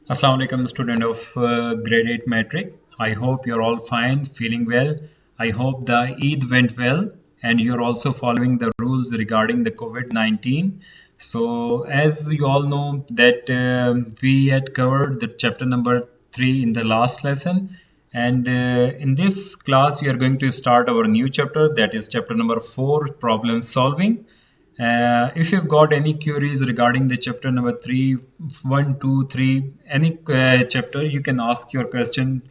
Assalamu alaikum, student of grade 8 metric. I hope you're all fine, feeling well. I hope the Eid went well and you're also following the rules regarding the COVID-19. So, as you all know that we had covered the chapter number 3 in the last lesson, and in this class we are going to start our new chapter, that is chapter number 4, problem solving. If you've got any queries regarding the chapter number 3, 1, 2, 3, any chapter, you can ask your question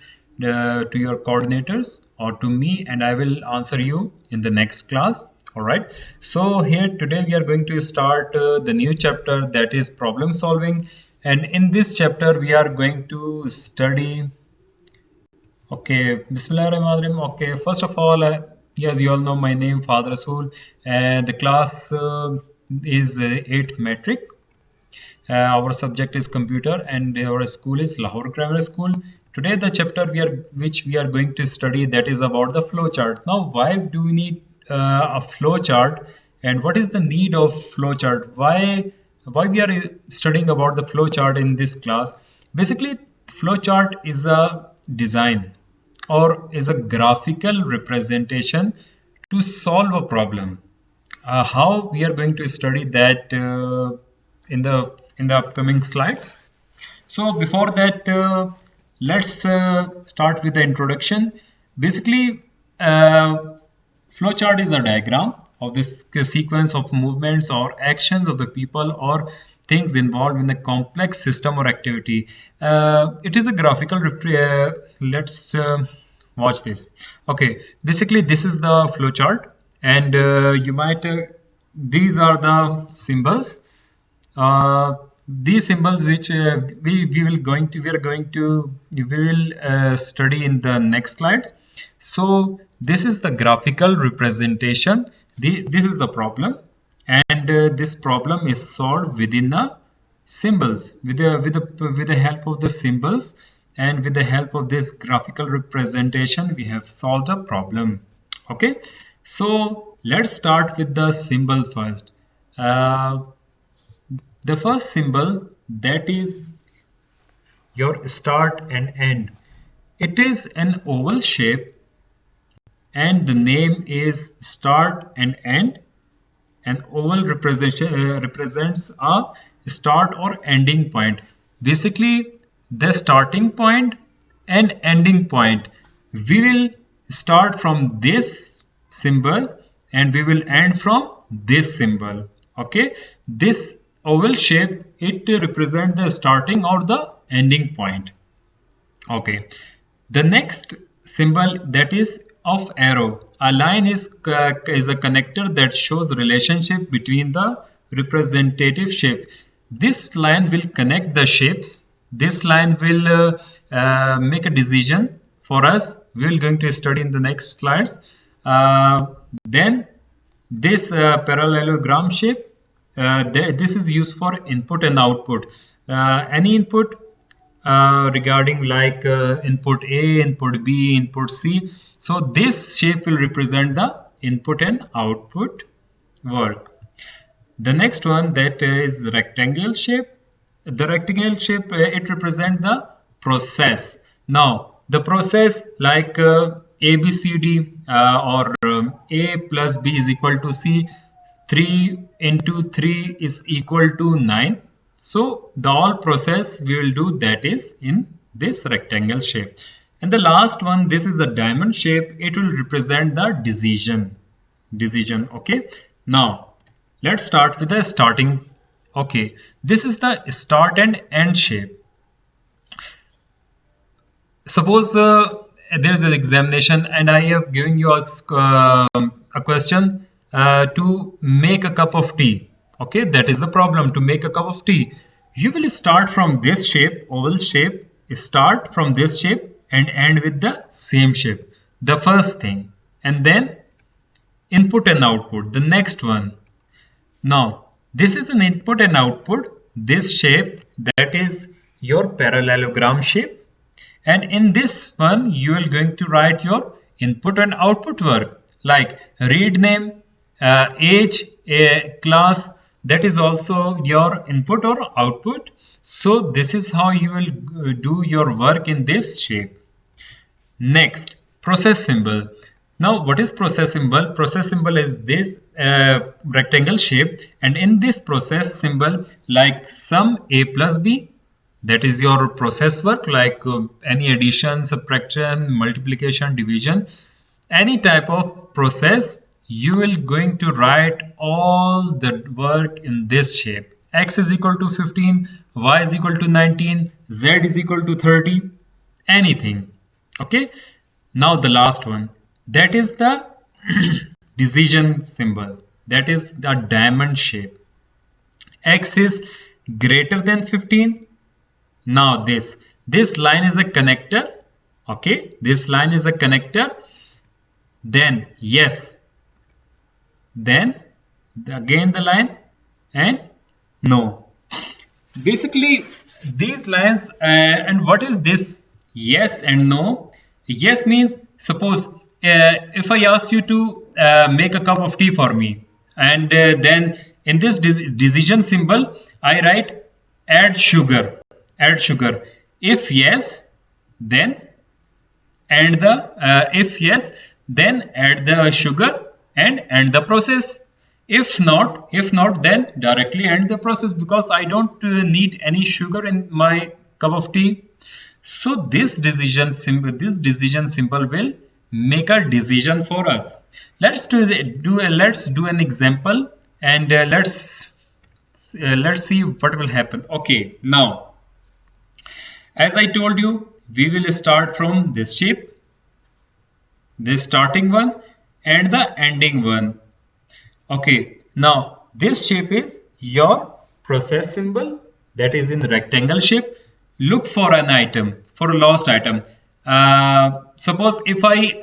to your coordinators or to me, and I will answer you in the next class. All right. So here today we are going to start the new chapter, that is problem solving. And in this chapter we are going to study. Okay, Bismillahirrahmanirrahim. Okay, first of all, yes, you all know my name, Father Rasool, and the class is 8 metric. Our subject is computer, and our school is Lahore Grammar School. Today, the chapter which we are going to study, that is about the flowchart. Now, why do we need a flowchart, and what is the need of flowchart? Why we are studying about the flowchart in this class? Basically, flowchart is a design or is a graphical representation to solve a problem. How we are going to study that in the upcoming slides. So before that, let's start with the introduction. Basically, flowchart is a diagram of this sequence of movements or actions of the people or things involved in a complex system or activity. It is a graphical. Let's watch this. Okay, basically this is the flowchart, and you might. These are the symbols. These symbols which we will study in the next slides. So this is the graphical representation. This is the problem, and this problem is solved within the symbols with the help of the symbols, and with the help of this graphical representation we have solved a problem. Okay, so let's start with the symbol first. The first symbol, that is your start and end. It is an oval shape and the name is start and end. An oval represents a start or ending point. Basically, the starting point and ending point. We will start from this symbol and we will end from this symbol. Okay, this oval shape, it represents the starting or the ending point. Okay, the next symbol, that is of arrow. A line is a connector that shows relationship between the representative shapes. This line will connect the shapes. This line will make a decision for us. We will going to study in the next slides. Then this parallelogram shape, this is used for input and output. Any input regarding like input A, input B, input C. So this shape will represent the input and output work. The next one, that is rectangle shape. The rectangle shape, it represents the process. Now the process like A, B, C, D or A plus B is equal to C. 3 into 3 is equal to 9. So the all process we will do, that is in this rectangle shape. And the last one, this is a diamond shape. It will represent the decision. Okay. Now let's start with the starting. Okay, this is the start and end shape. Suppose there is an examination and I have given you a question to make a cup of tea. Okay, that is the problem. To make a cup of tea, you will start from this shape, oval shape, start from this shape and end with the same shape. The first thing, and then input and output, the next one. Now this is an input and output. This shape, that is your parallelogram shape, and in this one you are going to write your input and output work like read name, age, class, that is also your input or output. So this is how you will do your work in this shape. Next, process symbol. Now, what is process symbol? Process symbol is this rectangle shape, and in this process symbol, like sum a plus b, that is your process work, like any addition, subtraction, multiplication, division, any type of process, you will going to write all the work in this shape. X is equal to 15, y is equal to 19, z is equal to 30, anything. Okay, now the last one, that is the decision symbol, that is the diamond shape. X is greater than 15. Now this line is a connector. Okay, this line is a connector. Then yes, then again the line, and no. Basically these lines, and what is this yes and no? Yes means, suppose if I ask you to make a cup of tea for me, and then in this decision symbol I write add sugar, add sugar. If yes, then and the if yes, then add the sugar and end the process. If not, then directly end the process, because I don't need any sugar in my cup of tea. So this decision symbol will make a decision for us. Let's do an example, and let's see what will happen. Okay, now as I told you, we will start from this shape, this starting one and the ending one. Okay, now this shape is your process symbol, that is in rectangle shape. Look for an item, for a lost item. Suppose if I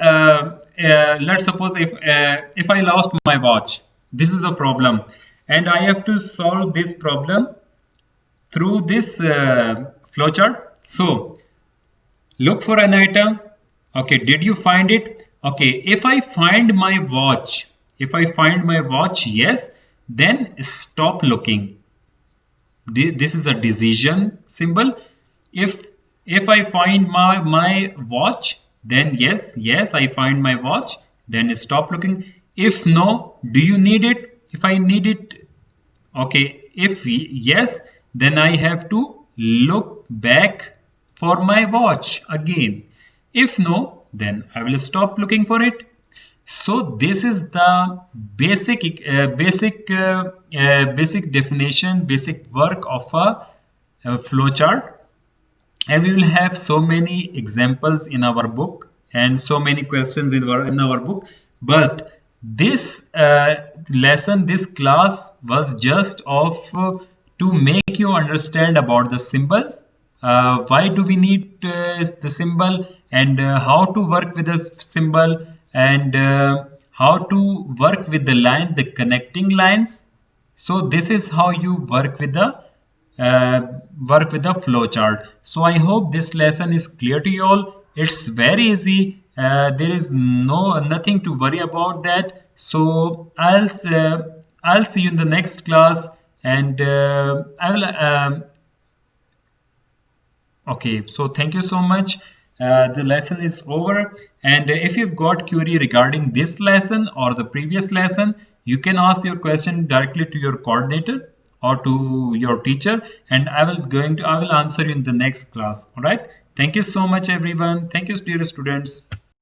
let's suppose if I lost my watch, this is the problem, and I have to solve this problem through this flowchart. So look for an item. Okay, did you find it? Okay, if I find my watch, yes, then stop looking. This is a decision symbol. If I find my watch, then yes, I find my watch, then stop looking. If no, do you need it? If I need it, okay, if yes, then I have to look back for my watch again. If no, then I will stop looking for it. So this is the basic definition, basic work of a flowchart. And we will have so many examples in our book and so many questions in our book. But this lesson, this class was just of to make you understand about the symbols. Why do we need the symbol, and how to work with the symbol, and how to work with the line, the connecting lines. So this is how you work with the flow chart. So I hope this lesson is clear to you all. It's very easy. There is nothing to worry about that. So I'll see you in the next class, and I will okay, so thank you so much. The lesson is over, and if you've got query regarding this lesson or the previous lesson, you can ask your question directly to your coordinator or to your teacher, and I will answer you in the next class. All right, thank you so much everyone. Thank you, dear students.